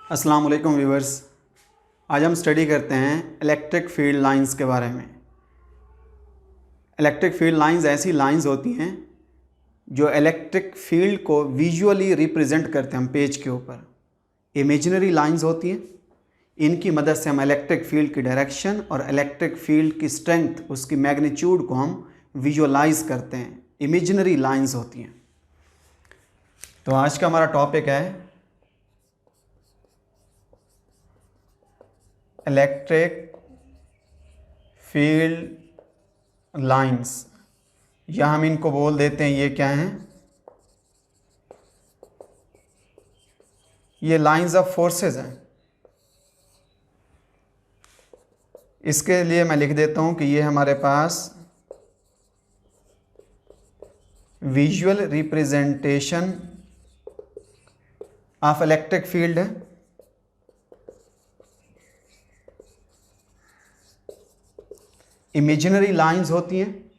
अस्सलाम वालेकुम व्यूवर्स। आज हम स्टडी करते हैं इलेक्ट्रिक फील्ड लाइंस के बारे में। इलेक्ट्रिक फील्ड लाइंस ऐसी लाइंस होती हैं जो इलेक्ट्रिक फील्ड को विजुअली रिप्रेजेंट करते हैं हम पेज के ऊपर। इमेजिनरी लाइंस होती हैं, इनकी मदद से हम इलेक्ट्रिक फील्ड की डायरेक्शन और इलेक्ट्रिक फील्ड की स्ट्रेंथ, उसकी मैग्नीट्यूड को हम विजुअलाइज करते हैं। इमेजिनरी लाइंस होती हैं। तो आज का हमारा टॉपिक है इलेक्ट्रिक फील्ड लाइंस, या हम इनको बोल देते हैं, ये क्या हैं? ये लाइंस ऑफ फोर्सेस हैं। इसके लिए मैं लिख देता हूं कि ये हमारे पास visual representation of electric field है। इमेजिनरी लाइंस होती हैं।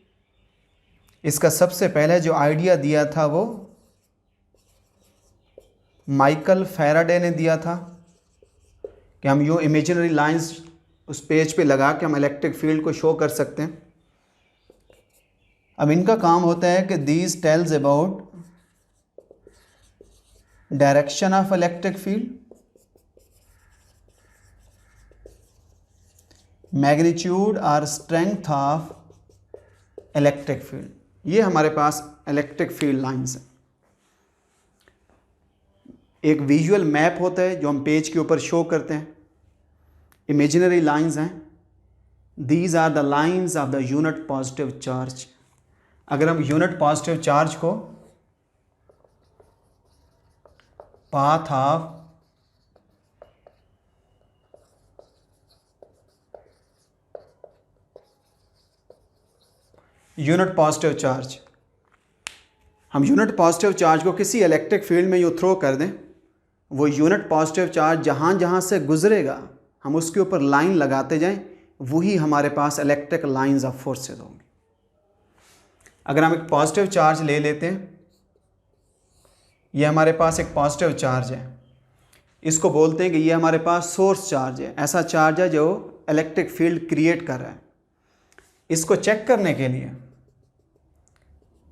इसका सबसे पहले जो आइडिया दिया था वो माइकल फैराडे ने दिया था कि हम यूँ इमेजिनरी लाइंस उस पेज पे लगा के हम इलेक्ट्रिक फील्ड को शो कर सकते हैं। अब इनका काम होता है कि these tells about direction of electric field, magnitude और स्ट्रेंथ ऑफ इलेक्ट्रिक फील्ड। ये हमारे पास इलेक्ट्रिक फील्ड लाइंस है। एक विजुअल मैप होता है जो हम पेज के ऊपर शो करते हैं। इमेजिनरी लाइंस हैं। These are the lines of the unit positive charge. अगर हम यूनिट पॉजिटिव चार्ज को path of unit positive charge, हम यूनिट पॉजिटिव चार्ज को किसी इलेक्ट्रिक फील्ड में यूँ थ्रो कर दें, वो यूनिट पॉजिटिव चार्ज जहाँ जहाँ से गुजरेगा हम उसके ऊपर लाइन लगाते जाएं, वही हमारे पास इलेक्ट्रिक लाइंस ऑफ फोर्सेस होंगी। अगर हम एक पॉजिटिव चार्ज ले लेते हैं, ये हमारे पास एक पॉजिटिव चार्ज है, इसको बोलते हैं कि ये हमारे पास सोर्स चार्ज है। ऐसा चार्ज है जो इलेक्ट्रिक फील्ड क्रिएट कर रहा है। इसको चेक करने के लिए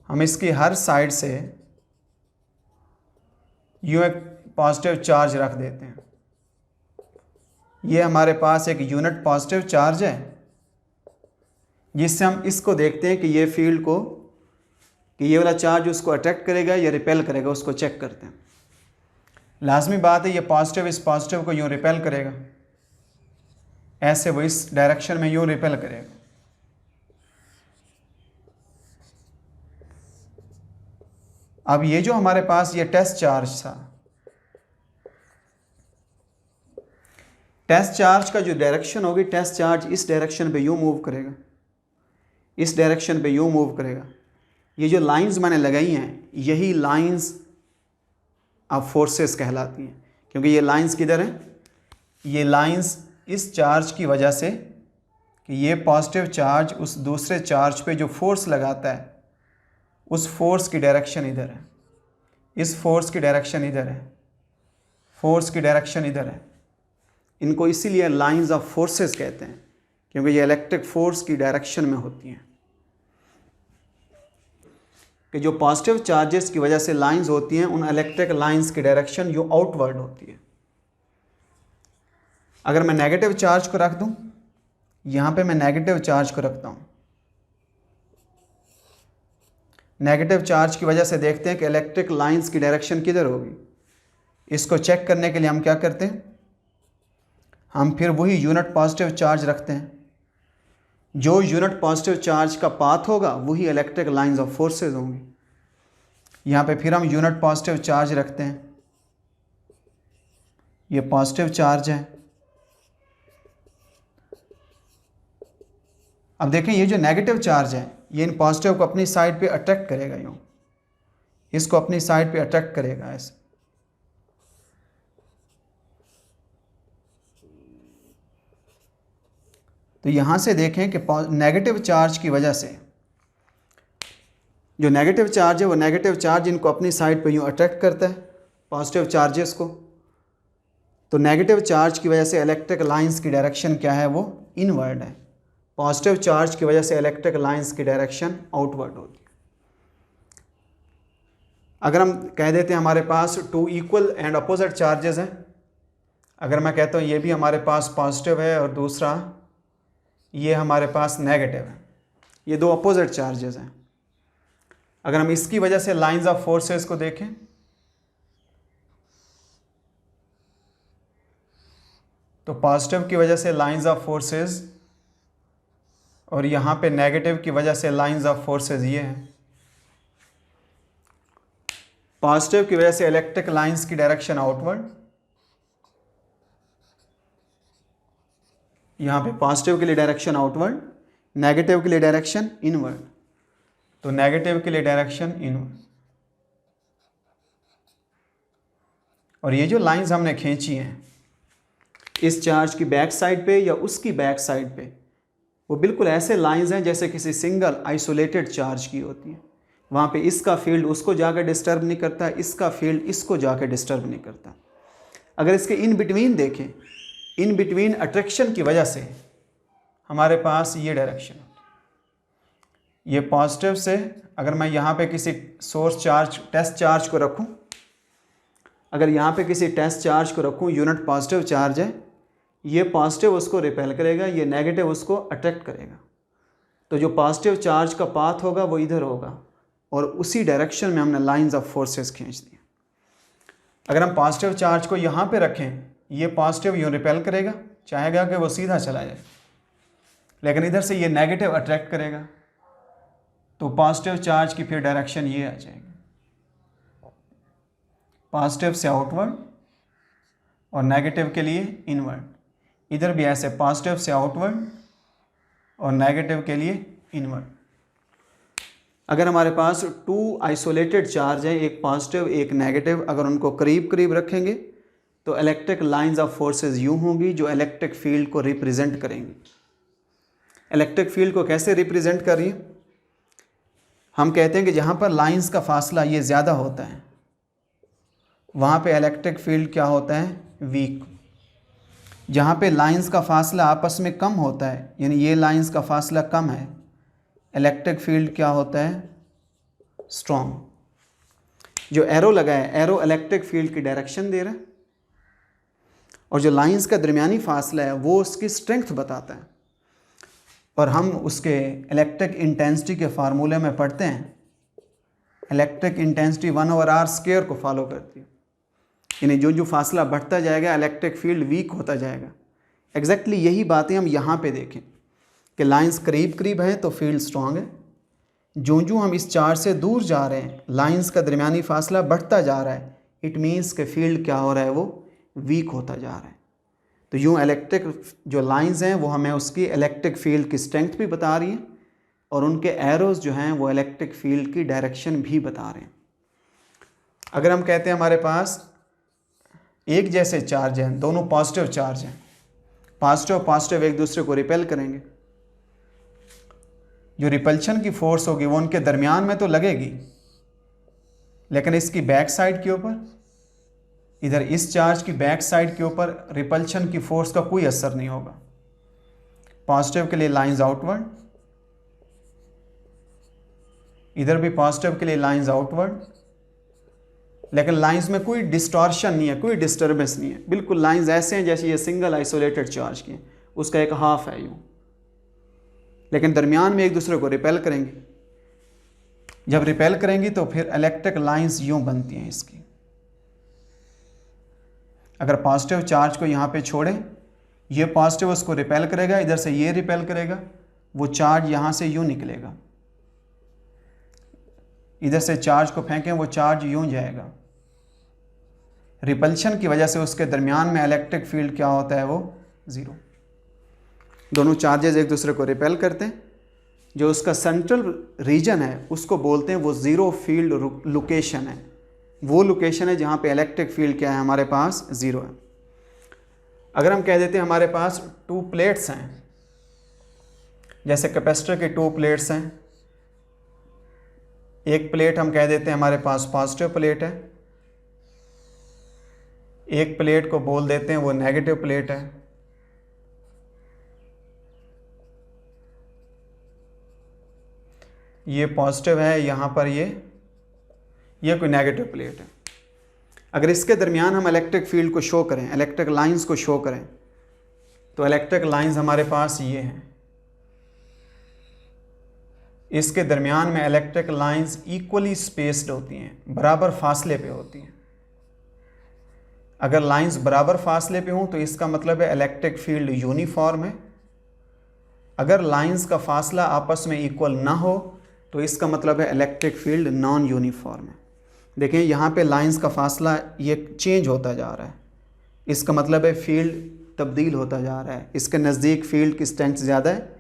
हम इसकी हर साइड से यूँ एक पॉजिटिव चार्ज रख देते हैं। ये हमारे पास एक यूनिट पॉजिटिव चार्ज है, जिससे हम इसको देखते हैं कि ये फील्ड को, कि ये वाला चार्ज उसको अट्रैक्ट करेगा या रिपेल करेगा, उसको चेक करते हैं। लाजमी बात है ये पॉजिटिव इस पॉजिटिव को यूँ रिपेल करेगा, ऐसे वो इस डायरेक्शन में यूँ रिपेल करेगा। अब ये जो हमारे पास ये टेस्ट चार्ज था, टेस्ट चार्ज का जो डायरेक्शन होगी, टेस्ट चार्ज इस डायरेक्शन पे यूँ मूव करेगा, इस डायरेक्शन पे यूँ मूव करेगा। ये जो लाइंस मैंने लगाई हैं, यही लाइंस ऑफ फोर्सेस कहलाती हैं। क्योंकि ये लाइंस किधर हैं? ये लाइंस इस चार्ज की वजह से कि ये पॉजिटिव चार्ज उस दूसरे चार्ज पे जो फोर्स लगाता है, उस फोर्स की डायरेक्शन इधर है, इस फोर्स की डायरेक्शन इधर है, फोर्स की डायरेक्शन इधर है। इनको इसीलिए लाइंस ऑफ फोर्सेस कहते हैं, क्योंकि ये इलेक्ट्रिक फोर्स की डायरेक्शन में होती हैं। कि जो पॉजिटिव चार्जेस की वजह से लाइंस होती हैं, उन इलेक्ट्रिक लाइंस की डायरेक्शन जो आउटवर्ड होती है। अगर मैं नेगेटिव चार्ज को रख दूं, यहाँ पे मैं नेगेटिव चार्ज को रखता हूँ, नेगेटिव चार्ज की वजह से देखते हैं कि इलेक्ट्रिक लाइंस की डायरेक्शन किधर होगी। इसको चेक करने के लिए हम क्या करते हैं, हम फिर वही यूनिट पॉजिटिव चार्ज रखते हैं। जो यूनिट पॉजिटिव चार्ज का पाथ होगा वही इलेक्ट्रिक लाइंस ऑफ फोर्सेस होंगी। यहाँ पे फिर हम यूनिट पॉजिटिव चार्ज रखते हैं, ये पॉजिटिव चार्ज है। अब देखें ये जो नेगेटिव चार्ज है, ये इन पॉजिटिव को अपनी साइड पे अट्रैक्ट करेगा, यूँ इसको अपनी साइड पे अट्रैक्ट करेगा ऐसे। तो यहाँ से देखें कि नेगेटिव चार्ज की वजह से जो नेगेटिव चार्ज है, वो नेगेटिव चार्ज इनको अपनी साइड पे यूँ अट्रैक्ट करता है, पॉजिटिव चार्जेस को। तो नेगेटिव चार्ज की वजह से इलेक्ट्रिक लाइंस की डायरेक्शन क्या है, वो इनवर्ड है। पॉजिटिव चार्ज की वजह से इलेक्ट्रिक लाइंस की डायरेक्शन आउटवर्ड होती है। अगर हम कह देते हैं हमारे पास two equal and opposite charges हैं, अगर मैं कहता हूँ ये भी हमारे पास पॉजिटिव है और दूसरा ये हमारे पास नेगेटिव है, ये दो अपोजिट चार्जेस हैं। अगर हम इसकी वजह से लाइंस ऑफ फोर्सेस को देखें तो पॉजिटिव की वजह से लाइंस ऑफ फोर्सेस और यहाँ पे नेगेटिव की वजह से लाइंस ऑफ फोर्सेस ये हैं। पॉजिटिव की वजह से इलेक्ट्रिक लाइंस की डायरेक्शन आउटवर्ड, यहाँ पे पॉजिटिव के लिए डायरेक्शन आउटवर्ड, नेगेटिव के लिए डायरेक्शन इनवर्ड। तो नेगेटिव के लिए डायरेक्शन इनवर्ड। और ये जो लाइंस हमने खींची हैं इस चार्ज की बैक साइड पे या उसकी बैक साइड पे, वो बिल्कुल ऐसे लाइंस हैं जैसे किसी सिंगल आइसोलेटेड चार्ज की होती है। वहाँ पे इसका फील्ड उसको जाकर डिस्टर्ब नहीं करता, इसका फील्ड इसको जाकर डिस्टर्ब नहीं करता। अगर इसके इन बिटवीन देखें, इन बिटवीन अट्रैक्शन की वजह से हमारे पास ये डायरेक्शन, ये पॉजिटिव से अगर मैं यहाँ पे किसी सोर्स चार्ज टेस्ट चार्ज को रखूँ, अगर यहाँ पे किसी टेस्ट चार्ज को रखूँ, यूनिट पॉजिटिव चार्ज है, ये पॉजिटिव उसको रिपेल करेगा, ये नेगेटिव उसको अट्रैक्ट करेगा। तो जो पॉजिटिव चार्ज का पाथ होगा वो इधर होगा और उसी डायरेक्शन में हमने लाइंस ऑफ फोर्सेस खींच दी। अगर हम पॉजिटिव चार्ज को यहाँ पे रखें, ये पॉजिटिव यूँ रिपेल करेगा, चाहेगा कि वो सीधा चला जाए, लेकिन इधर से ये नेगेटिव अट्रैक्ट करेगा, तो पॉजिटिव चार्ज की फिर डायरेक्शन ये आ जाएगी, पॉजिटिव से आउटवर्ड और नेगेटिव के लिए इनवर्ड। इधर भी ऐसे पॉजिटिव से आउटवर्ड और नेगेटिव के लिए इनवर्ड। अगर हमारे पास टू आइसोलेटेड चार्ज हैं, एक पॉजिटिव एक नेगेटिव, अगर उनको करीब करीब रखेंगे तो इलेक्ट्रिक लाइंस ऑफ फोर्सेस यूँ होंगी जो इलेक्ट्रिक फील्ड को रिप्रेजेंट करेंगी। इलेक्ट्रिक फील्ड को कैसे रिप्रेजेंट कर रही है? हम कहते हैं कि जहाँ पर लाइंस का फासला ये ज़्यादा होता है वहाँ पे इलेक्ट्रिक फील्ड क्या होता है, वीक। जहाँ पे लाइंस का फासला आपस में कम होता है, यानी ये लाइंस का फासला कम है, इलेक्ट्रिक फील्ड क्या होता है, स्ट्रॉन्ग। जो एरो लगा है, एरो इलेक्ट्रिक फील्ड की डायरेक्शन दे रहा है, और जो लाइंस का दरमियानी फासला है वो उसकी स्ट्रेंथ बताता है। और हम उसके इलेक्ट्रिक इंटेंसिटी के फार्मूले में पढ़ते हैं, इलेक्ट्रिक इंटेंसिटी 1/r² को फॉलो करती है, यानी जो जो फासला बढ़ता जाएगा इलेक्ट्रिक फील्ड वीक होता जाएगा। एग्जैक्टली यही बातें हम यहाँ पे देखें कि लाइंस करीब करीब हैं तो फील्ड स्ट्रांग है, जो हम इस चार्ज से दूर जा रहे हैं लाइंस का दरमियानी फासला बढ़ता जा रहा है, इट मीन्स कि फील्ड क्या हो रहा है, वो वीक होता जा रहा है। तो यूँ इलेक्ट्रिक जो लाइंस हैं वो हमें उसकी इलेक्ट्रिक फील्ड की स्ट्रेंथ भी बता रही हैं और उनके एरोज़ जो हैं वो इलेक्ट्रिक फील्ड की डायरेक्शन भी बता रहे हैं। अगर हम कहते हैं हमारे पास एक जैसे चार्ज हैं, दोनों पॉजिटिव चार्ज हैं, पॉजिटिव एक दूसरे को रिपेल करेंगे, जो रिपल्शन की फोर्स होगी वो उनके दरमियान में तो लगेगी, लेकिन इसकी बैक साइड के ऊपर, इधर इस चार्ज की बैक साइड के ऊपर रिपल्शन की फोर्स का कोई असर नहीं होगा। पॉजिटिव के लिए लाइंस आउटवर्ड, इधर भी पॉजिटिव के लिए लाइंस आउटवर्ड, लेकिन लाइंस में कोई डिस्टॉर्शन नहीं है, कोई डिस्टर्बेंस नहीं है, बिल्कुल लाइंस ऐसे हैं जैसे ये सिंगल आइसोलेटेड चार्ज की, उसका एक हाफ है यूँ, लेकिन दरमियान में एक दूसरे को रिपेल करेंगे। जब रिपेल करेंगी तो फिर इलेक्ट्रिक लाइंस यूँ बनती हैं इसकी। अगर पॉजिटिव चार्ज को यहाँ पे छोड़ें, ये पॉजिटिव उसको रिपेल करेगा, इधर से ये रिपेल करेगा, वो चार्ज यहाँ से यूँ निकलेगा, इधर से चार्ज को फेंकें वो चार्ज यूँ जाएगा। रिपल्शन की वजह से उसके दरमियान में इलेक्ट्रिक फील्ड क्या होता है, वो ज़ीरो। दोनों चार्जेस एक दूसरे को रिपेल करते हैं, जो उसका सेंट्रल रीजन है उसको बोलते हैं वो ज़ीरो फील्ड लोकेशन है, वो लोकेशन है जहाँ पे इलेक्ट्रिक फील्ड क्या है, हमारे पास ज़ीरो है। अगर हम कह देते हैं हमारे पास टू प्लेट्स हैं, जैसे कैपेसिटर के टू प्लेट्स हैं, एक प्लेट हम कह देते हैं हमारे पास पॉजिटिव प्लेट है एक प्लेट को बोल देते हैं वो नेगेटिव प्लेट है, ये पॉजिटिव है, यहाँ पर ये कोई नेगेटिव प्लेट है। अगर इसके दरमियान हम इलेक्ट्रिक फील्ड को शो करें, इलेक्ट्रिक लाइंस को शो करें, तो इलेक्ट्रिक लाइंस हमारे पास ये हैं। इसके दरमियान में इलेक्ट्रिक लाइंस इक्वली स्पेस्ड होती हैं, बराबर फासले पे होती हैं। अगर लाइंस बराबर फासले पे हों तो इसका मतलब है इलेक्ट्रिक फील्ड यूनिफॉर्म है। अगर लाइंस का फासला आपस में इक्वल ना हो तो इसका मतलब है इलेक्ट्रिक फील्ड नॉन यूनिफॉर्म है। देखें यहाँ पे लाइंस का फासला ये चेंज होता जा रहा है, इसका मतलब है फील्ड तब्दील होता जा रहा है। इसके नज़दीक फील्ड की स्ट्रेंथ ज़्यादा है,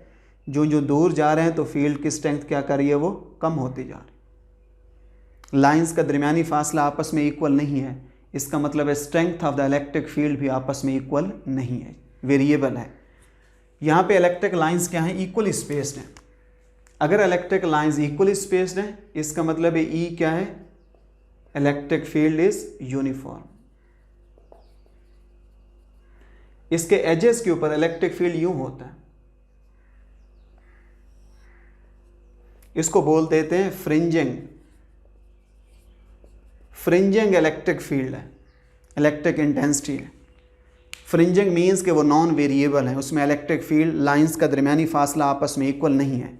जो दूर जा रहे हैं तो फील्ड की स्ट्रेंथ क्या कर रही है, वो कम होती जा रही है। लाइंस का दरमियानी फासला आपस में इक्वल नहीं है, इसका मतलब है strength of the electric field भी आपस में इक्वल नहीं है, वेरिएबल है। यहाँ पे इलेक्ट्रिक लाइंस क्या हैं, इक्वली स्पेस्ड हैं। अगर इलेक्ट्रिक लाइंस इक्वली स्पेस्ड हैं, इसका मतलब है ई क्या है, इलेक्ट्रिक फील्ड इज यूनिफॉर्म। इसके एजेस के ऊपर इलेक्ट्रिक फील्ड यूं होता है, इसको बोल देते हैं फ्रिंजिंग। फ्रिंजिंग इलेक्ट्रिक फील्ड है, इलेक्ट्रिक इंटेंसिटी है। फ्रिंजिंग मीन्स कि वो नॉन वेरिएबल है, उसमें इलेक्ट्रिक फील्ड लाइंस का दरमियानी फासला आपस में इक्वल नहीं है।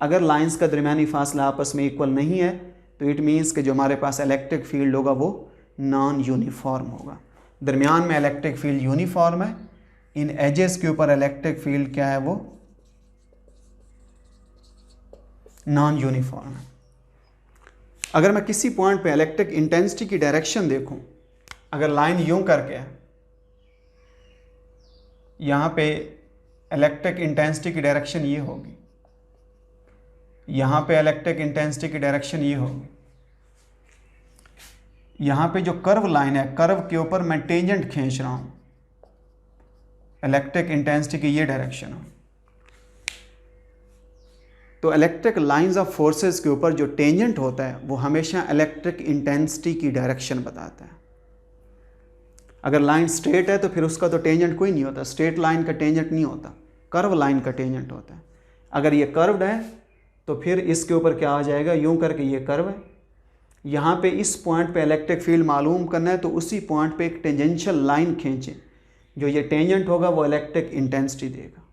अगर लाइंस का दरमियानी फासला आपस में इक्वल नहीं है तो इट मीन्स कि जो हमारे पास इलेक्ट्रिक फील्ड होगा वो नॉन यूनिफॉर्म होगा। दरमियान में इलेक्ट्रिक फील्ड यूनिफॉर्म है, इन एजेस के ऊपर इलेक्ट्रिक फील्ड क्या है, वो नॉन यूनिफॉर्म है। अगर मैं किसी पॉइंट पे इलेक्ट्रिक इंटेंसिटी की डायरेक्शन देखूं, अगर लाइन यूं करके है, यहाँ पे इलेक्ट्रिक इंटेंसिटी की डायरेक्शन ये होगी, यहाँ पे इलेक्ट्रिक इंटेंसिटी की डायरेक्शन ये होगी। यहाँ पे जो कर्व लाइन है, कर्व के ऊपर मैं टेंजेंट खींच रहा हूँ, इलेक्ट्रिक इंटेंसिटी की ये डायरेक्शन हो। तो इलेक्ट्रिक लाइंस ऑफ फोर्सेस के ऊपर जो टेंजेंट होता है वो हमेशा इलेक्ट्रिक इंटेंसिटी की डायरेक्शन बताता है। अगर लाइन स्ट्रेट है तो फिर उसका तो टेंजेंट कोई नहीं होता, स्ट्रेट लाइन का टेंजेंट नहीं होता, कर्व लाइन का टेंजेंट होता है। अगर ये कर्व्ड है तो फिर इसके ऊपर क्या आ जाएगा, यूं करके ये कर्व है, यहाँ पे इस पॉइंट पे इलेक्ट्रिक फील्ड मालूम करना है तो उसी पॉइंट पे एक टेंजेंशियल लाइन खींचें, जो ये टेंजेंट होगा वो इलेक्ट्रिक इंटेंसिटी देगा।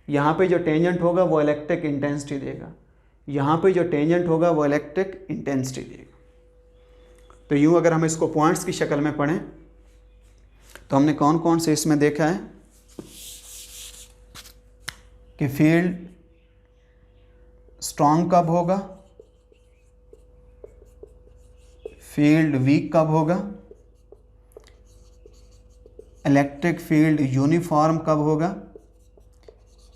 यहाँ पे जो टेंजेंट होगा वो इलेक्ट्रिक इंटेंसिटी देगा, यहाँ पे जो टेंजेंट होगा वो इलेक्ट्रिक इंटेंसिटी देगा। तो यूँ अगर हम इसको पॉइंट्स की शक्ल में पढ़ें तो हमने कौन कौन से इसमें देखा है कि फील्ड स्ट्रॉन्ग कब होगा, फील्ड वीक कब होगा, इलेक्ट्रिक फील्ड यूनिफॉर्म कब होगा,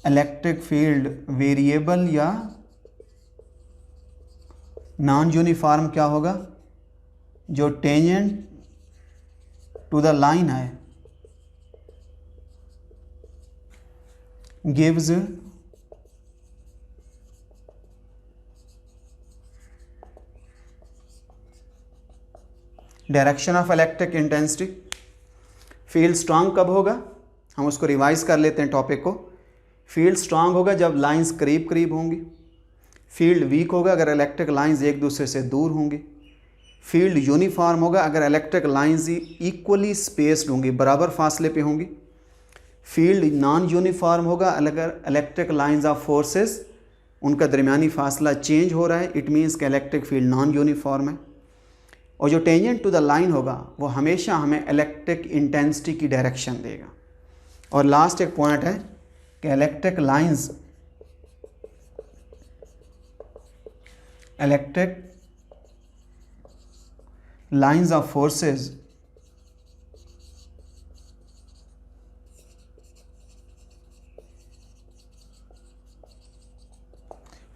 इलेक्ट्रिक फील्ड वेरिएबल या नॉन यूनिफॉर्म क्या होगा, जो टेंजेंट टू द लाइन है gives direction of electric intensity. Field strong कब होगा, हम उसको रिवाइज कर लेते हैं टॉपिक को। फील्ड स्ट्रांग होगा जब लाइंस करीब करीब होंगी। फील्ड वीक होगा अगर इलेक्ट्रिक लाइंस एक दूसरे से दूर होंगी। फील्ड यूनिफॉर्म होगा अगर इलेक्ट्रिक लाइंस इक्वली स्पेस्ड होंगी, बराबर फासले पे होंगी। फील्ड नॉन यूनिफॉर्म होगा अगर इलेक्ट्रिक लाइंस ऑफ फोर्सेस उनका दरमियानी फासला चेंज हो रहा है, इट मीन्स कि इलेक्ट्रिक फील्ड नॉन यूनिफॉर्म है। और जो टेंजेंट टू द लाइन होगा वो हमेशा हमें इलेक्ट्रिक इंटेंसिटी की डायरेक्शन देगा। और लास्ट एक पॉइंट है कि electric lines of forces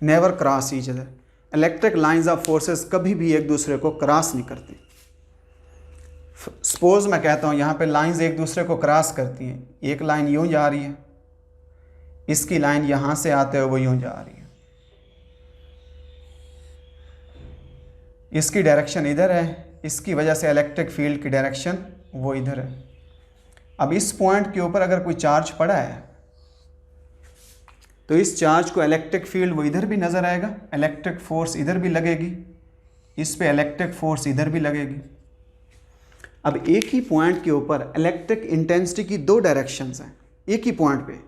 never cross each other. Electric lines of forces कभी भी एक दूसरे को क्रॉस नहीं करती। सपोज मैं कहता हूँ यहाँ पे लाइंस एक दूसरे को क्रॉस करती हैं, एक लाइन यूँ जा रही है, इसकी लाइन यहाँ से आते हुए वो यूँ जा रही है, इसकी डायरेक्शन इधर है, इसकी वजह से इलेक्ट्रिक फील्ड की डायरेक्शन वो इधर है। अब इस पॉइंट के ऊपर अगर कोई चार्ज पड़ा है तो इस चार्ज को इलेक्ट्रिक फील्ड वो इधर भी नज़र आएगा, इलेक्ट्रिक फोर्स इधर भी लगेगी, इस पे इलेक्ट्रिक फोर्स इधर भी लगेगी। अब एक ही पॉइंट के ऊपर इलेक्ट्रिक इंटेंसिटी की दो डायरेक्शंस हैं। एक ही पॉइंट पे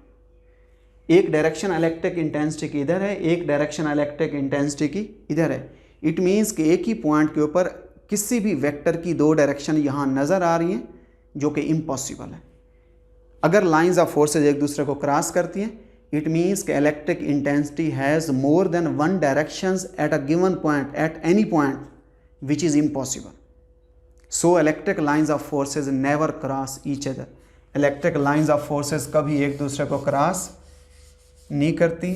एक डायरेक्शन इलेक्ट्रिक इंटेंसिटी की इधर है, एक डायरेक्शन इलेक्ट्रिक इंटेंसिटी की इधर है। इट मीन्स कि एक ही पॉइंट के ऊपर किसी भी वेक्टर की दो डायरेक्शन यहाँ नज़र आ रही हैं, जो कि इम्पॉसिबल है। अगर लाइंस ऑफ फोर्सेज एक दूसरे को क्रॉस करती हैं, इट मीन्स कि electric intensity has more than one directions at a given point at any point which is impossible. So electric lines of forces never cross each other. Electric lines of forces कभी एक दूसरे को cross नहीं करती।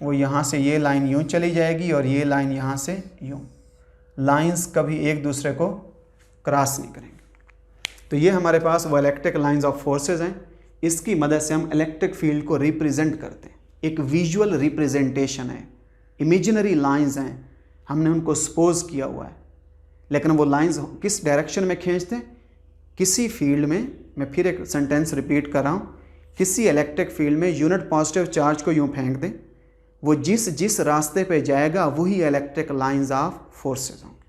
वो यहाँ से ये लाइन यूँ चली जाएगी और ये लाइन यहाँ से यूँ, लाइंस कभी एक दूसरे को क्रॉस नहीं करेंगे। तो ये हमारे पास वो इलेक्ट्रिक लाइंस ऑफ फोर्सेज हैं। इसकी मदद से हम इलेक्ट्रिक फील्ड को रिप्रेजेंट करते हैं। एक विजुअल रिप्रेजेंटेशन है, इमेजिनरी लाइंस हैं, हमने उनको सपोज किया हुआ है, लेकिन वो लाइंस किस डायरेक्शन में खींचते हैं? किसी फील्ड में, मैं फिर एक सेंटेंस रिपीट कर रहा हूँ, किसी इलेक्ट्रिक फील्ड में यूनिट पॉजिटिव चार्ज को यूँ फेंक दें, वो जिस जिस रास्ते पे जाएगा वही इलेक्ट्रिक लाइंस ऑफ फोर्सेज होंगे।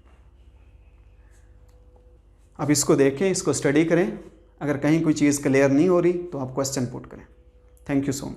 अब इसको देखें, इसको स्टडी करें। अगर कहीं कोई चीज़ क्लियर नहीं हो रही तो आप क्वेश्चन पुट करें। Thank you so much.